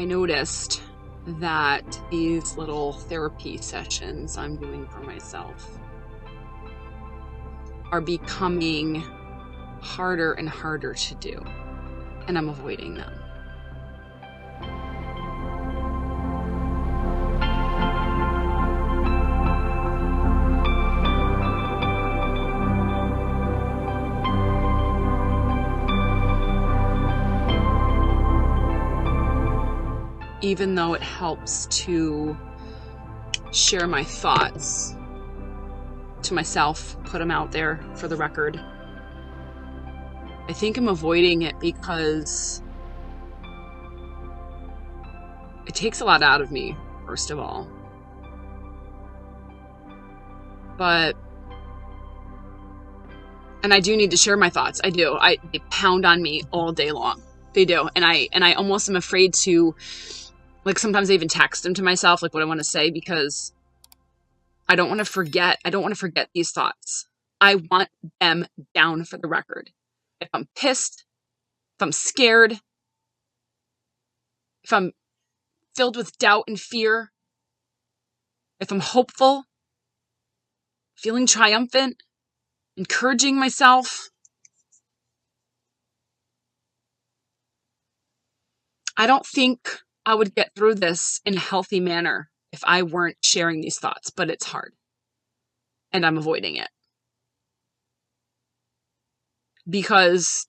I noticed that these little therapy sessions I'm doing for myself are becoming harder and harder to do, and I'm avoiding them. Even though it helps to share my thoughts to myself, put them out there for the record, I think I'm avoiding it because it takes a lot out of me, first of all. And I do need to share my thoughts. I do. They pound on me all day long. They do. And I almost am afraid to, like, sometimes I even text them to myself, like what I want to say, because I don't want to forget. I don't want to forget these thoughts. I want them down for the record. If I'm pissed, if I'm scared, if I'm filled with doubt and fear, if I'm hopeful, feeling triumphant, encouraging myself, I don't think I would get through this in a healthy manner if I weren't sharing these thoughts, but it's hard. And I'm avoiding it. Because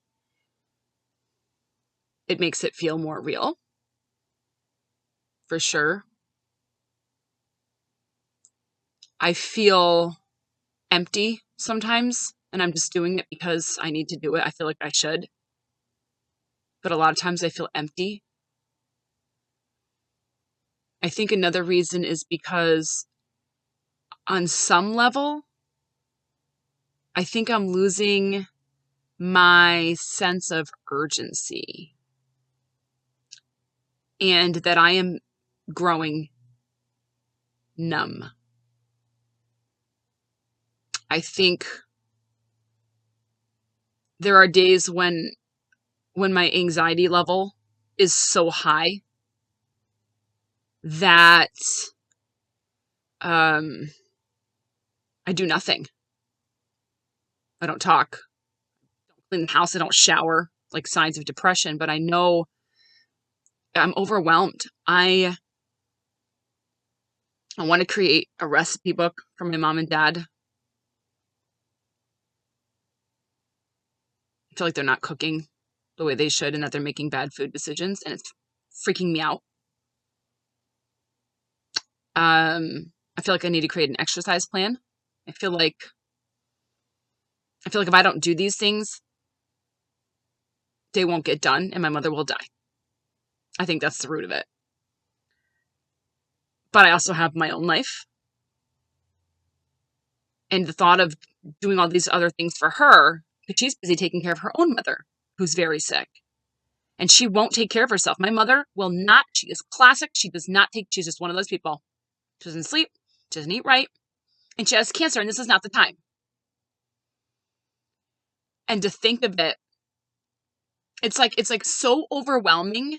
it makes it feel more real. For sure. I feel empty sometimes, and I'm just doing it because I need to do it. I feel like I should. But a lot of times I feel empty. I think another reason is because on some level, I think I'm losing my sense of urgency, and that I am growing numb. I think there are days when my anxiety level is so high that I do nothing. I don't talk. I don't clean the house. I don't shower, like signs of depression, but I know I'm overwhelmed. I want to create a recipe book for my mom and dad. I feel like they're not cooking the way they should and that they're making bad food decisions, and it's freaking me out. I feel like I need to create an exercise plan. I feel like if I don't do these things, they won't get done and my mother will die. I think that's the root of it. But I also have my own life. And the thought of doing all these other things for her, because she's busy taking care of her own mother, who's very sick. And she won't take care of herself. My mother will not. She is classic. She's just one of those people. She doesn't sleep. She doesn't eat right. And she has cancer, and this is not the time. And to think of it, it's like so overwhelming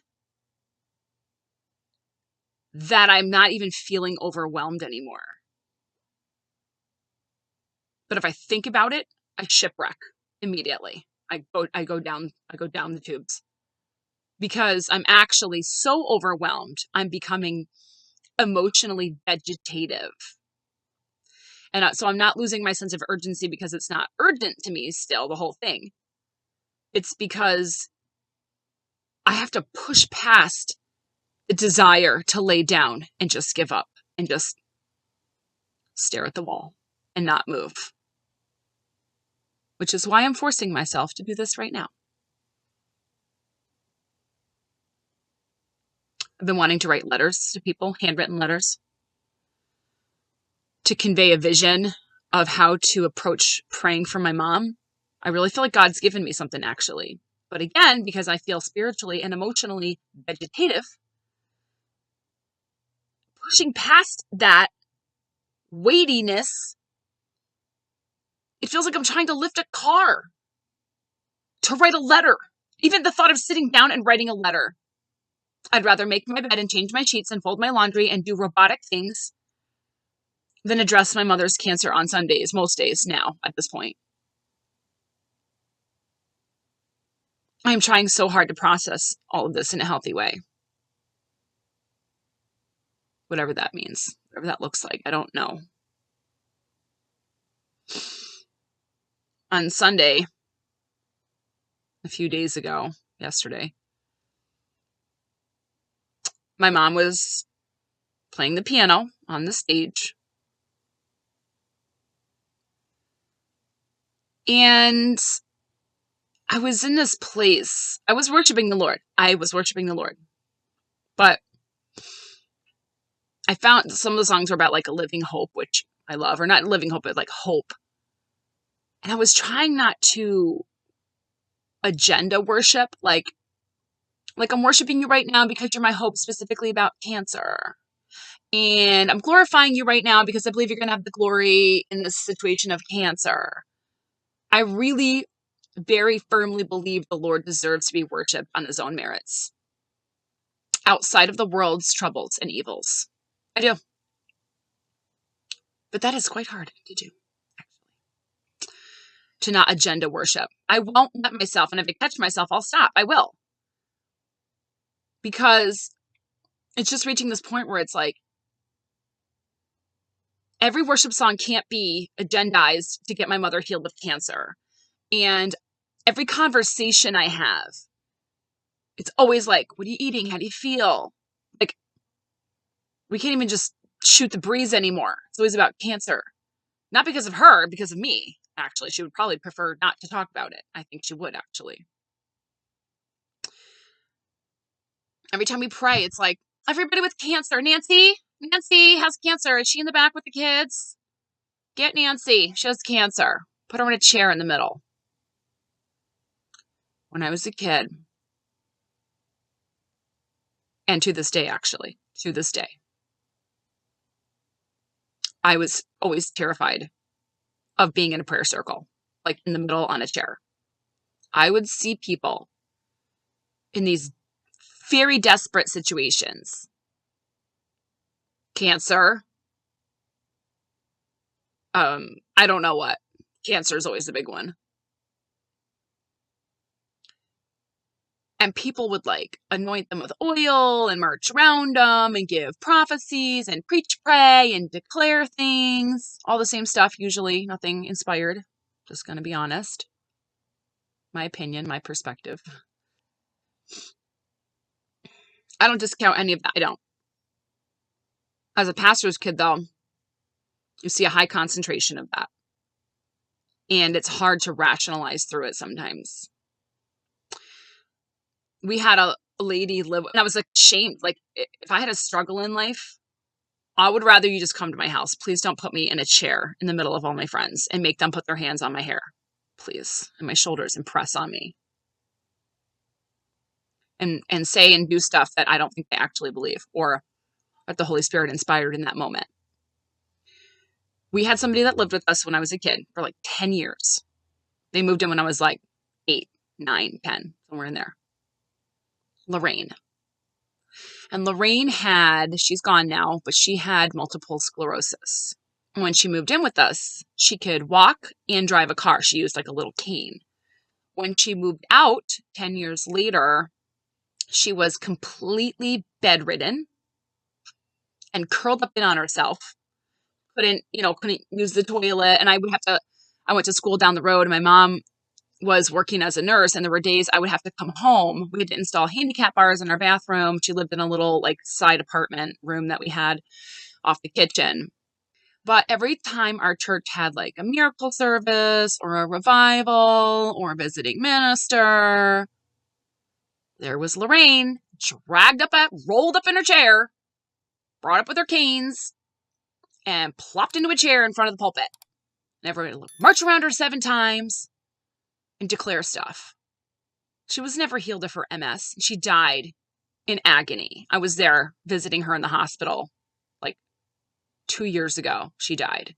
that I'm not even feeling overwhelmed anymore. But if I think about it, I shipwreck immediately. I go down the tubes. Because I'm actually so overwhelmed, I'm becoming emotionally vegetative. And so I'm not losing my sense of urgency because it's not urgent to me still, the whole thing. It's because I have to push past the desire to lay down and just give up and just stare at the wall and not move. Which is why I'm forcing myself to do this right now. I've been wanting to write letters to people, handwritten letters, to convey a vision of how to approach praying for my mom. I really feel like God's given me something, actually. But again, because I feel spiritually and emotionally vegetative, pushing past that weightiness, it feels like I'm trying to lift a car to write a letter. Even the thought of sitting down and writing a letter I'd rather make my bed and change my sheets and fold my laundry and do robotic things than address my mother's cancer on Sundays, most days now at this point. I'm trying so hard to process all of this in a healthy way. Whatever that means, whatever that looks like, I don't know. On Sunday, a few days ago, yesterday, my mom was playing the piano on the stage. And I was in this place. I was worshiping the Lord. But I found some of the songs were about like a living hope, which I love, or not living hope, but like hope. And I was trying not to agenda worship, like I'm worshiping you right now because you're my hope specifically about cancer. And I'm glorifying you right now because I believe you're going to have the glory in this situation of cancer. I really very firmly believe the Lord deserves to be worshipped on his own merits, outside of the world's troubles and evils. I do. But that is quite hard to do, actually. To not agenda worship. I won't let myself, and if I catch myself, I'll stop. I will. Because it's just reaching this point where it's like, every worship song can't be agendized to get my mother healed of cancer. And every conversation I have, it's always like, what are you eating? How do you feel? Like, we can't even just shoot the breeze anymore. It's always about cancer. Not because of her, because of me, actually. She would probably prefer not to talk about it. I think she would, actually. Every time we pray, it's like, everybody with cancer. Nancy has cancer. Is she in the back with the kids? Get Nancy. She has cancer. Put her in a chair in the middle. When I was a kid, and to this day, actually, I was always terrified of being in a prayer circle, like in the middle on a chair. I would see people in these very desperate situations. Cancer. I don't know what. Cancer is always a big one. And people would like anoint them with oil and march around them and give prophecies and preach, pray, and declare things. All the same stuff, usually. Nothing inspired. Just going to be honest. My opinion, my perspective. I don't discount any of that. I don't. As a pastor's kid, though, you see a high concentration of that. And it's hard to rationalize through it sometimes. We had a lady live, and I was ashamed. Like, if I had a struggle in life, I would rather you just come to my house. Please don't put me in a chair in the middle of all my friends and make them put their hands on my hair, please, and my shoulders and press on me. And say and do stuff that I don't think they actually believe or that the Holy Spirit inspired in that moment. We had somebody that lived with us when I was a kid for like 10 years. They moved in when I was like 8, 9, 10, somewhere in there. Lorraine. And Lorraine she's gone now, but she had multiple sclerosis. When she moved in with us, she could walk and drive a car. She used like a little cane. When she moved out 10 years later, she was completely bedridden and curled up in on herself. Couldn't use the toilet. And I went to school down the road, and my mom was working as a nurse, and there were days I would have to come home. We had to install handicap bars in our bathroom. She lived in a little like side apartment room that we had off the kitchen. But every time our church had like a miracle service or a revival or a visiting minister, there was Lorraine rolled up in her chair, brought up with her canes, and plopped into a chair in front of the pulpit. And everybody would march around her 7 times and declare stuff. She was never healed of her MS. She died in agony. I was there visiting her in the hospital like 2 years ago. She died.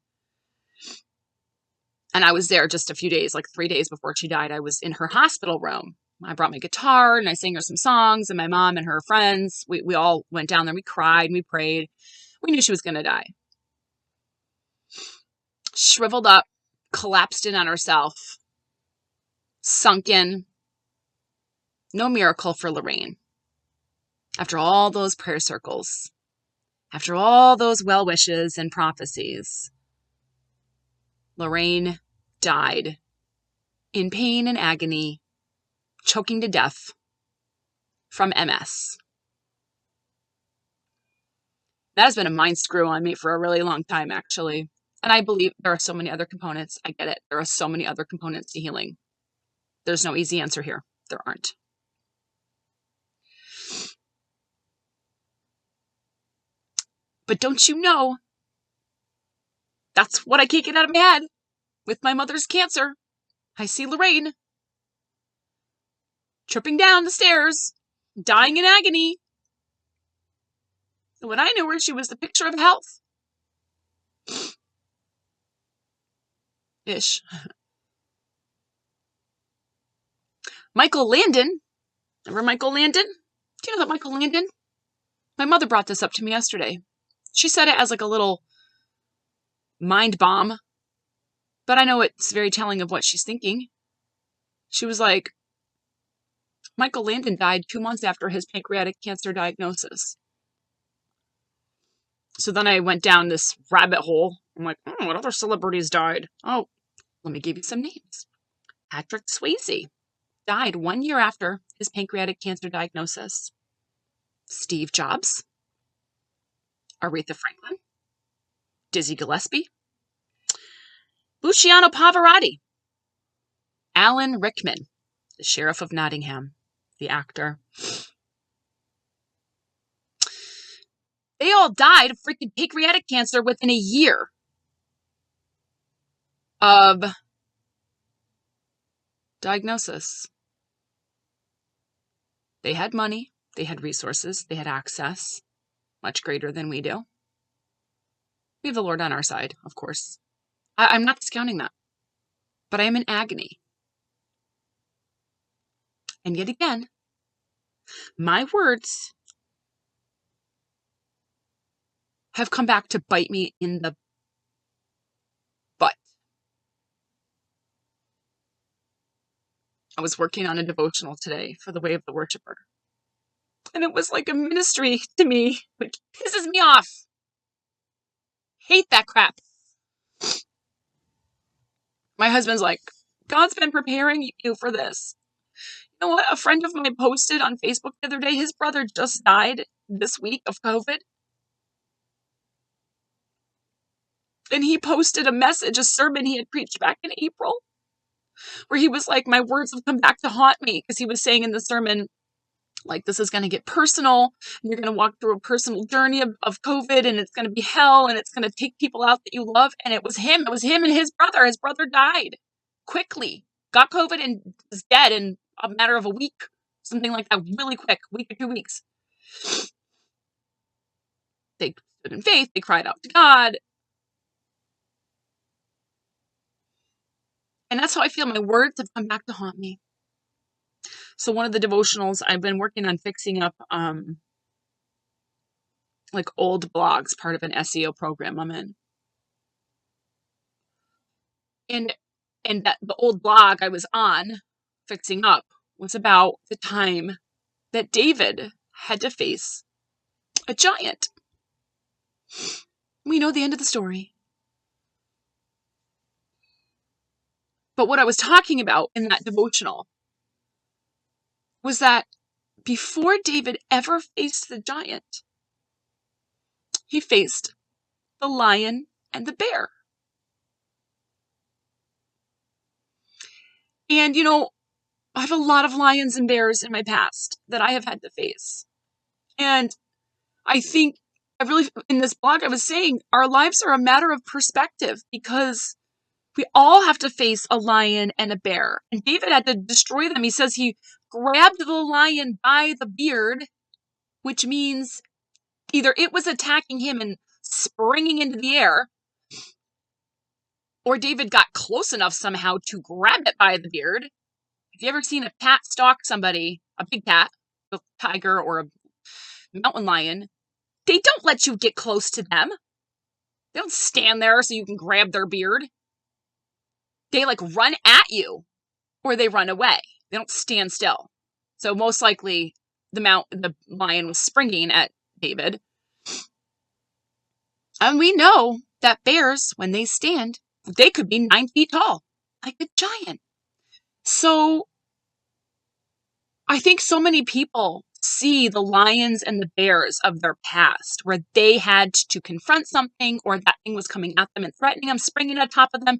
And I was there just a few days, like 3 days before she died. I was in her hospital room. I brought my guitar and I sang her some songs, and my mom and her friends, we all went down there. We cried and we prayed. We knew she was going to die. Shriveled up, collapsed in on herself, sunk in. No miracle for Lorraine. After all those prayer circles, after all those well wishes and prophecies, Lorraine died in pain and agony, choking to death from MS. That has been a mind screw on me for a really long time, actually. And I believe there are so many other components. I get it. There are so many other components to healing. There's no easy answer here. There aren't. But don't you know, that's what I can't get out of my head. With my mother's cancer, I see Lorraine tripping down the stairs, dying in agony. When I knew her, she was the picture of health. Ish. Michael Landon. Remember Michael Landon? Do you know that Michael Landon? My mother brought this up to me yesterday. She said it as like a little mind bomb, but I know it's very telling of what she's thinking. She was like, Michael Landon died 2 months after his pancreatic cancer diagnosis. So then I went down this rabbit hole. I'm like, what other celebrities died? Oh, let me give you some names. Patrick Swayze died 1 year after his pancreatic cancer diagnosis. Steve Jobs, Aretha Franklin, Dizzy Gillespie, Luciano Pavarotti, Alan Rickman, the Sheriff of Nottingham, the actor. They all died of freaking pancreatic cancer within a year of diagnosis. They had money, they had resources, they had access, much greater than we do. We have the Lord on our side, of course. I'm not discounting that, but I am in agony. And yet again, my words have come back to bite me in the butt. I was working on a devotional today for the Way of the Worshipper. And it was like a ministry to me, which pisses me off. Hate that crap. My husband's like, God's been preparing you for this. You know what? A friend of mine posted on Facebook the other day, his brother just died this week of COVID. And he posted a message, a sermon he had preached back in April, where he was like, my words have come back to haunt me, because he was saying in the sermon, like, this is going to get personal, and you're going to walk through a personal journey of COVID, and it's going to be hell, and it's going to take people out that you love. And it was him and his brother. His brother died quickly, got COVID, and is dead in a matter of a week, something like that, really quick, week or 2 weeks. They stood in faith, they cried out to God. And that's how I feel. My words have come back to haunt me. So one of the devotionals, I've been working on fixing up like old blogs, part of an SEO program I'm in. And that the old blog I was on fixing up was about the time that David had to face a giant. We know the end of the story. But what I was talking about in that devotional was that before David ever faced the giant, he faced the lion and the bear. And, you know, I have a lot of lions and bears in my past that I have had to face. And I think in this blog, I was saying our lives are a matter of perspective, because we all have to face a lion and a bear. And David had to destroy them. He says he grabbed the lion by the beard, which means either it was attacking him and springing into the air, or David got close enough somehow to grab it by the beard If you ever seen a cat stalk somebody, a big cat, a tiger or a mountain lion, they don't let you get close to them. They don't stand there so you can grab their beard. They like run at you or they run away. They don't stand still. So most likely the lion was springing at David. And we know that bears, when they stand, they could be 9 feet tall, like a giant. So I think so many people see the lions and the bears of their past where they had to confront something or that thing was coming at them and threatening them, springing on top of them.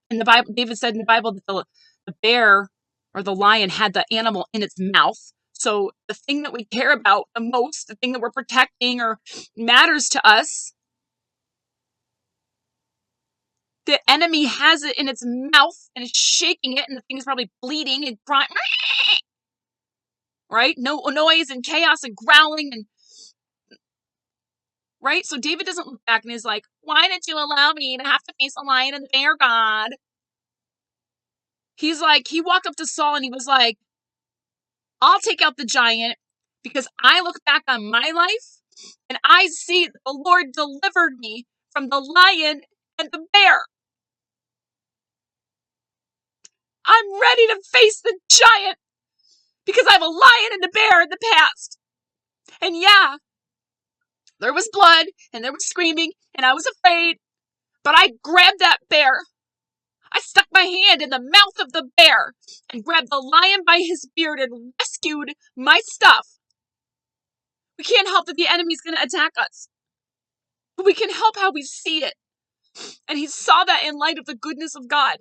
In the Bible, David said in the Bible that the bear or the lion had the animal in its mouth. So the thing that we care about the most, the thing that we're protecting or matters to us, the enemy has it in its mouth and is shaking it, and the thing is probably bleeding and crying. Right? No noise and chaos and growling and right? So David doesn't look back and is like, why did you allow me to have to face a lion and the bear, God? He's like, he walked up to Saul and he was like, I'll take out the giant because I look back on my life and I see that the Lord delivered me from the lion and the bear. I'm ready to face the giant because I have a lion and a bear in the past. And yeah, there was blood and there was screaming and I was afraid, but I grabbed that bear. I stuck my hand in the mouth of the bear and grabbed the lion by his beard and rescued my stuff. We can't help that the enemy's going to attack us, but we can help how we see it. And he saw that in light of the goodness of God.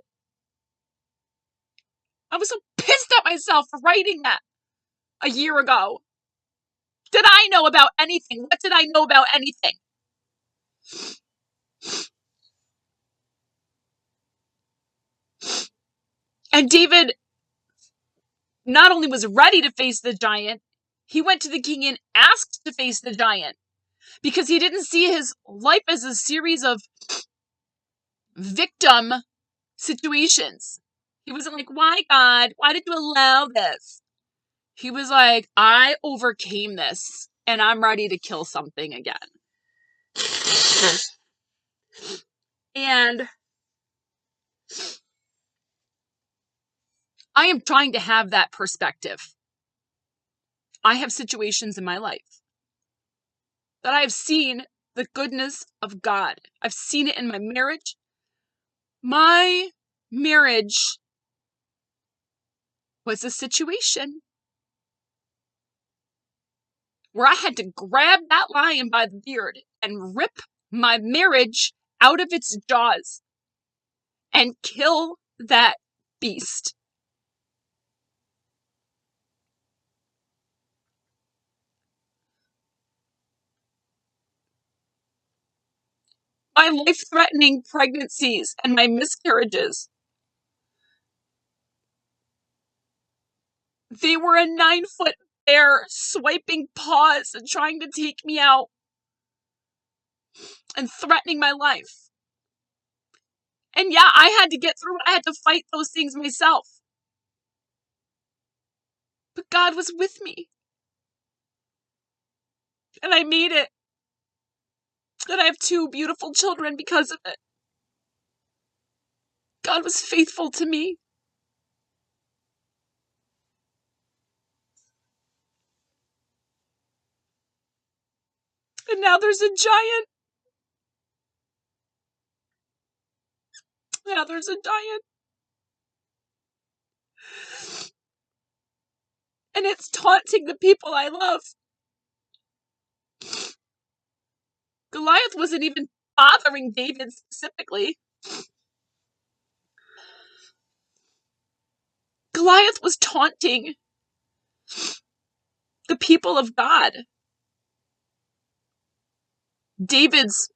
I was so pissed at myself for writing that a year ago. Did I know about anything? What did I know about anything? And David not only was ready to face the giant, he went to the king and asked to face the giant because he didn't see his life as a series of victim situations. He wasn't like, why, God? Why did you allow this? He was like, I overcame this and I'm ready to kill something again. And I am trying to have that perspective. I have situations in my life that I have seen the goodness of God. I've seen it in my marriage. My marriage was a situation where I had to grab that lion by the beard and rip my marriage out of its jaws and kill that beast. My life-threatening pregnancies and my miscarriages. They were a 9-foot bear swiping paws and trying to take me out and threatening my life. And yeah, I had to get through it. I had to fight those things myself. But God was with me. And I made it. And I have 2 beautiful children because of it. God was faithful to me. And now there's a giant. Now there's a giant. And it's taunting the people I love. Goliath wasn't even bothering David specifically. Goliath was taunting the people of God. David's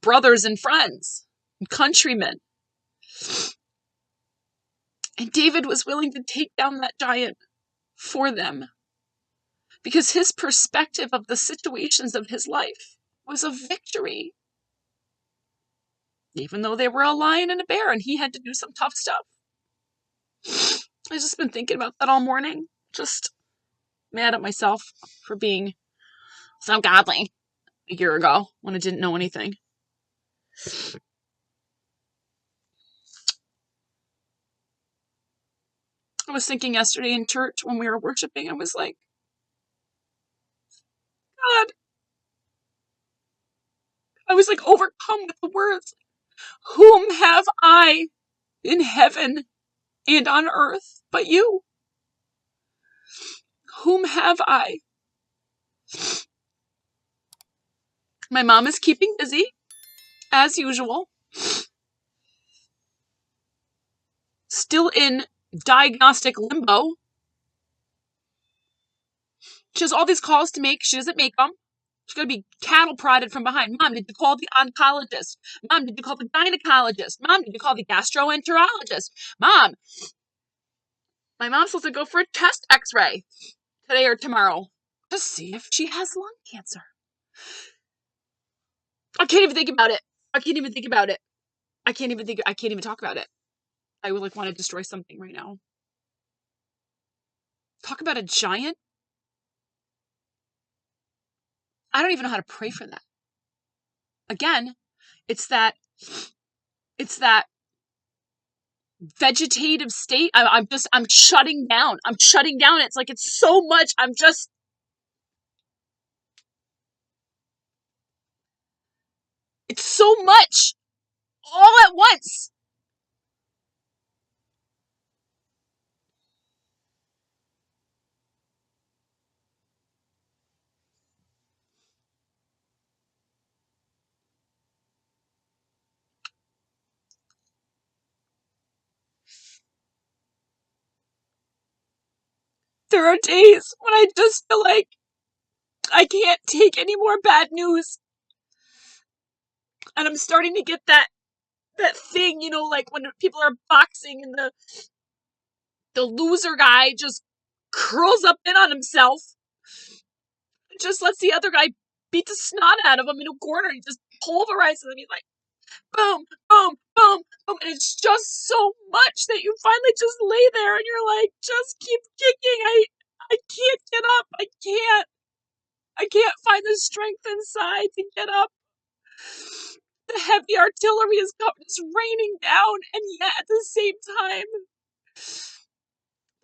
brothers and friends and countrymen. And David was willing to take down that giant for them because his perspective of the situations of his life was a victory. Even though they were a lion and a bear and he had to do some tough stuff. I've just been thinking about that all morning. Just mad at myself for being so godly a year ago when I didn't know anything. I was thinking yesterday in church when we were worshiping, I was like, God, I was like overcome with the words, whom have I in heaven and on earth but you? Whom have I? My mom is keeping busy, as usual. Still in diagnostic limbo. She has all these calls to make. She doesn't make them. She's going to be cattle prodded from behind. Mom, did you call the oncologist? Mom, did you call the gynecologist? Mom, did you call the gastroenterologist? Mom, my mom's supposed to go for a chest x-ray today or tomorrow to see if she has lung cancer. I can't even think about it. I can't even talk about it. I would like want to destroy something right now. Talk about a giant. I don't even know how to pray for that. Again, it's that vegetative state. I'm shutting down. It's like, it's so much. It's so much all at once. There are days when I just feel like I can't take any more bad news. And I'm starting to get that thing, like when people are boxing and the loser guy just curls up in on himself, just lets the other guy beat the snot out of him in a corner. He just pulverizes him. He's like, boom, boom, boom, boom. And it's just so much that you finally just lay there and you're like, just keep kicking. I can't get up. I can't find the strength inside to get up. The heavy artillery is raining down, and yet at the same time,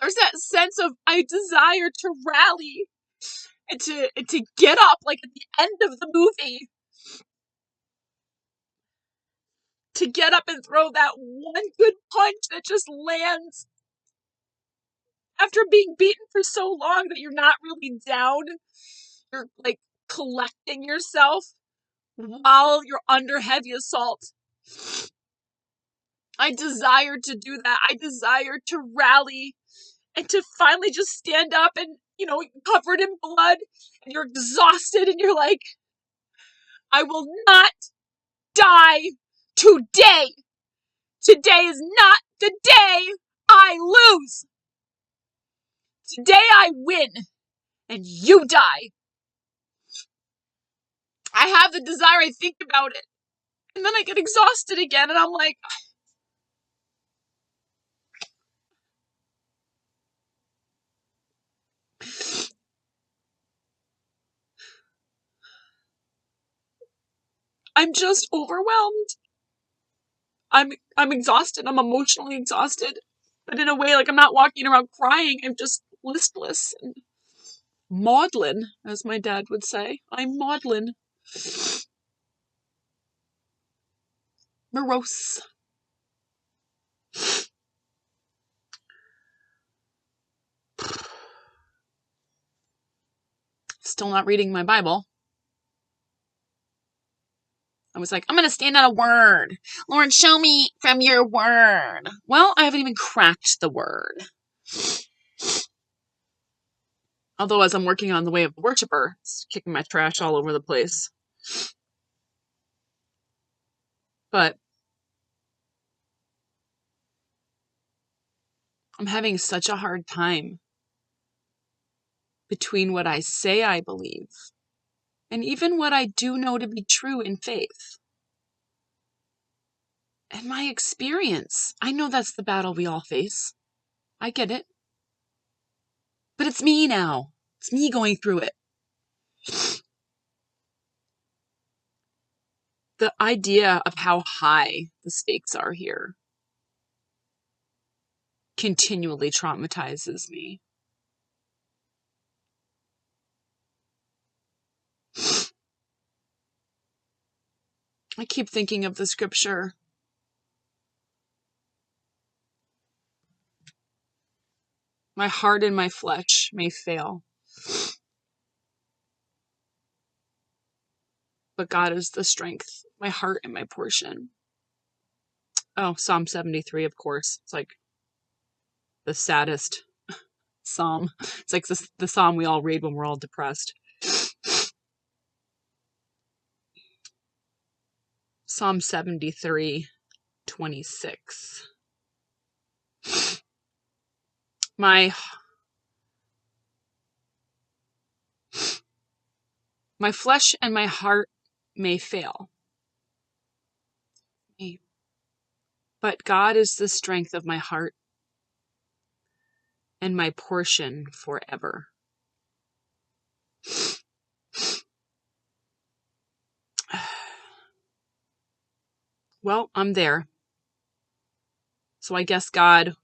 there's that sense of I desire to rally and to get up, like at the end of the movie, to get up and throw that one good punch that just lands after being beaten for so long that you're not really down. You're like collecting yourself while you're under heavy assault. I desire to do that. I desire to rally and to finally just stand up and, covered in blood, and you're exhausted and you're like, I will not die today. Today is not the day I lose. Today I win and you die. I have the desire, I think about it, and then I get exhausted again and I'm like, I'm just overwhelmed. I'm exhausted. I'm emotionally exhausted. But in a way, like, I'm not walking around crying. I'm just listless and maudlin, as my dad would say. I'm maudlin. Morose. Still not reading my Bible. I was like, I'm going to stand on a word. Lord, show me from your word. Well, I haven't even cracked the word. Although as I'm working on the way of the worshiper, it's kicking my trash all over the place. But I'm having such a hard time between what I say I believe and even what I do know to be true in faith. And my experience, I know that's the battle we all face. I get it. But it's me now. It's me going through it. The idea of how high the stakes are here continually traumatizes me. I keep thinking of the scripture. My heart and my flesh may fail, but God is the strength, my heart and my portion. Oh, Psalm 73, of course. It's like the saddest psalm. It's like the psalm we all read when we're all depressed. Psalm 73, 26. My flesh and my heart may fail, but God is the strength of my heart and my portion forever. Well, I'm there. So I guess God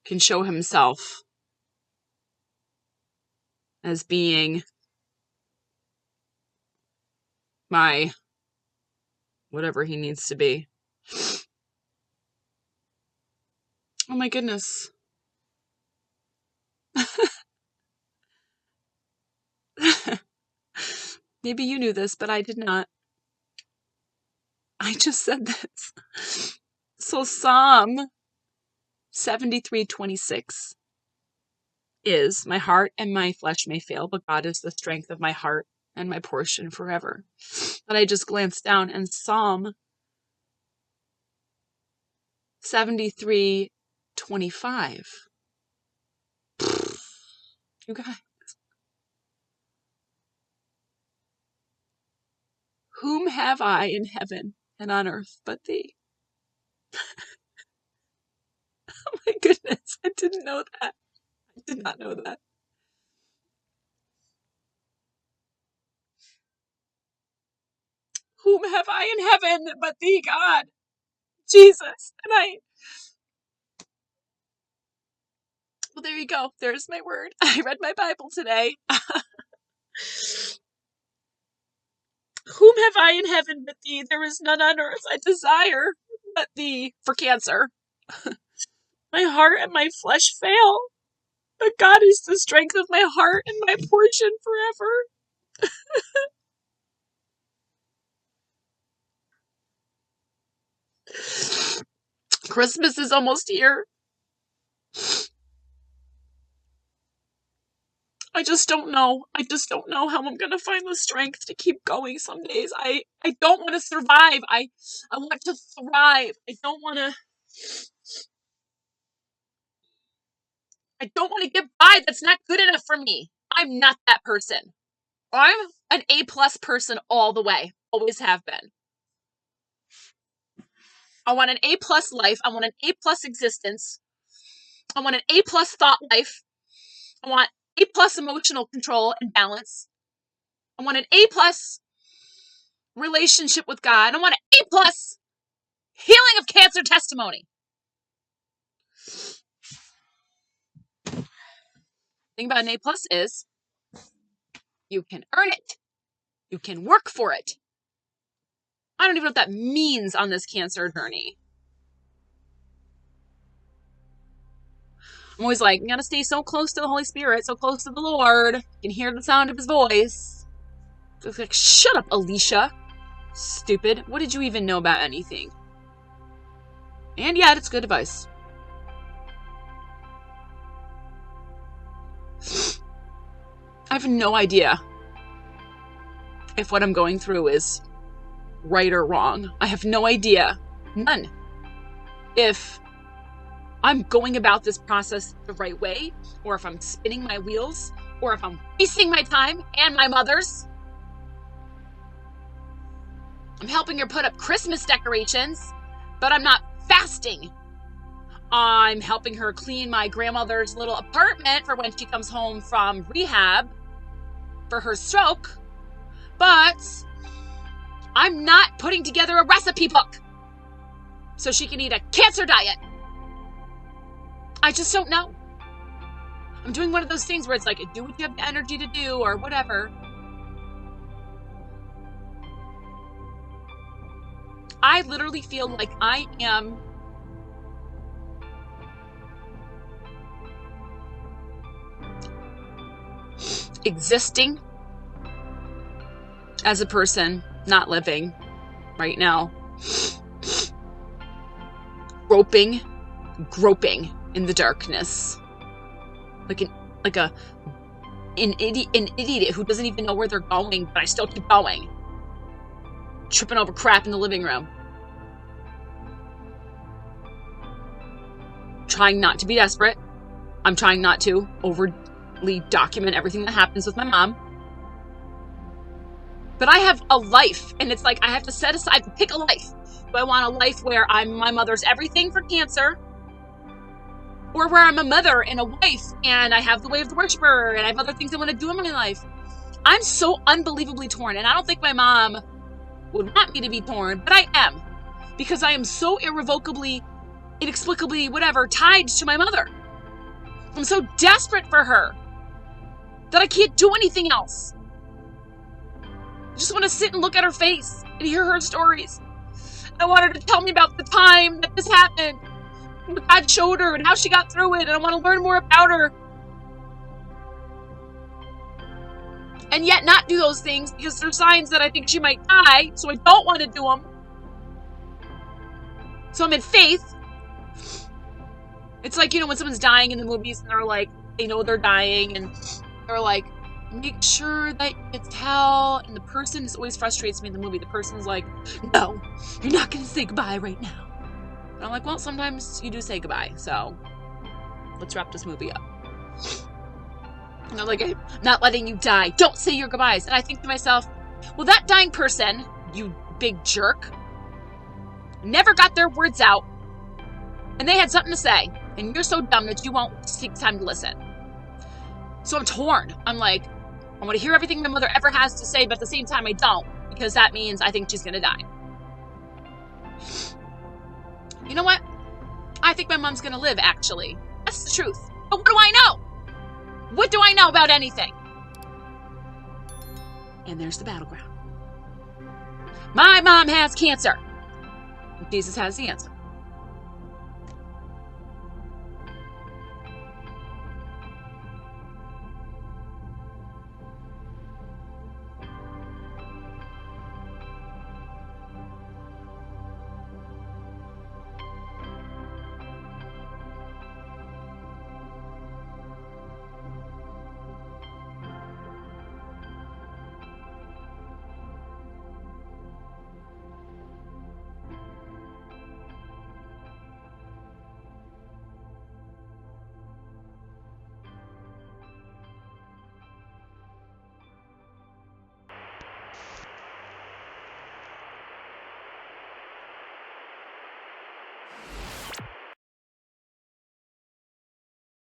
can show himself as being my whatever he needs to be. Oh my goodness. Maybe you knew this, but I did not. I just said this. So Psalm 73:26 is, my heart and my flesh may fail, but God is the strength of my heart and my portion forever. But I just glanced down, and Psalm 73:25. You guys. Whom have I in heaven and on earth but thee? Oh my goodness, I didn't know that. I did not know that. Whom have I in heaven but thee, God? Jesus. Well, there you go. There's my word. I read my Bible today. Whom have I in heaven but thee? There is none on earth I desire but thee. For cancer. My heart and my flesh fail, but God is the strength of my heart and my portion forever. Christmas is almost here. I just don't know. I just don't know how I'm going to find the strength to keep going some days. I don't want to survive. I want to thrive. I don't want to get by. That's not good enough for me. I'm not that person. I'm an A+ person all the way. Always have been. I want an A+ life. I want an A+ existence. I want an A+ thought life. I want A+ emotional control and balance. I want an A+ relationship with God. I want an A+ healing of cancer testimony. The thing about an A+ is you can earn it. You can work for it. I don't even know what that means on this cancer journey. I'm always like, you gotta stay so close to the Holy Spirit, so close to the Lord. You can hear the sound of his voice. It's like, shut up, Alicia. Stupid. What did you even know about anything? And yet, it's good advice. I have no idea if what I'm going through is right or wrong. I have no idea. None. If I'm going about this process the right way, or if I'm spinning my wheels, or if I'm wasting my time and my mother's. I'm helping her put up Christmas decorations, but I'm not fasting. I'm helping her clean my grandmother's little apartment for when she comes home from rehab for her stroke. But I'm not putting together a recipe book so she can eat a cancer diet. I just don't know. I'm doing one of those things where it's like, do what you have the energy to do or whatever. I literally feel like I am existing as a person, not living right now. Groping in the darkness. Like an idiot who doesn't even know where they're going, but I still keep going. Tripping over crap in the living room. Trying not to be desperate. I'm trying not to overly document everything that happens with my mom. But I have a life, and it's like I have to set aside to pick a life. Do I want a life where I'm my mother's everything for cancer? Or where I'm a mother and a wife, and I have the way of the worshiper, and I have other things I want to do in my life? I'm so unbelievably torn, and I don't think my mom would want me to be torn, but I am. Because I am so irrevocably, inexplicably, whatever, tied to my mother. I'm so desperate for her that I can't do anything else. I just want to sit and look at her face and hear her stories. I want her to tell me about the time that this happened, what God showed her and how she got through it, and I want to learn more about her. And yet not do those things because there's signs that I think she might die, so I don't want to do them. So I'm in faith. It's like, you know, when someone's dying in the movies and they're like, they know they're dying and they're like, make sure that you tell, and the person, this always frustrates me in the movie, the person's like, no, you're not going to say goodbye right now. And I'm like, well, sometimes you do say goodbye, so let's wrap this movie up. And they're like, I'm not letting you die. Don't say your goodbyes. And I think to myself, well, that dying person, you big jerk, never got their words out, and they had something to say, and you're so dumb that you won't take time to listen. So I'm torn. I'm like, I want to hear everything my mother ever has to say, but at the same time I don't, because that means I think she's going to die. You know what? I think my mom's going to live, actually. That's the truth. But what do I know? What do I know about anything? And there's the battleground. My mom has cancer. Jesus has the answer.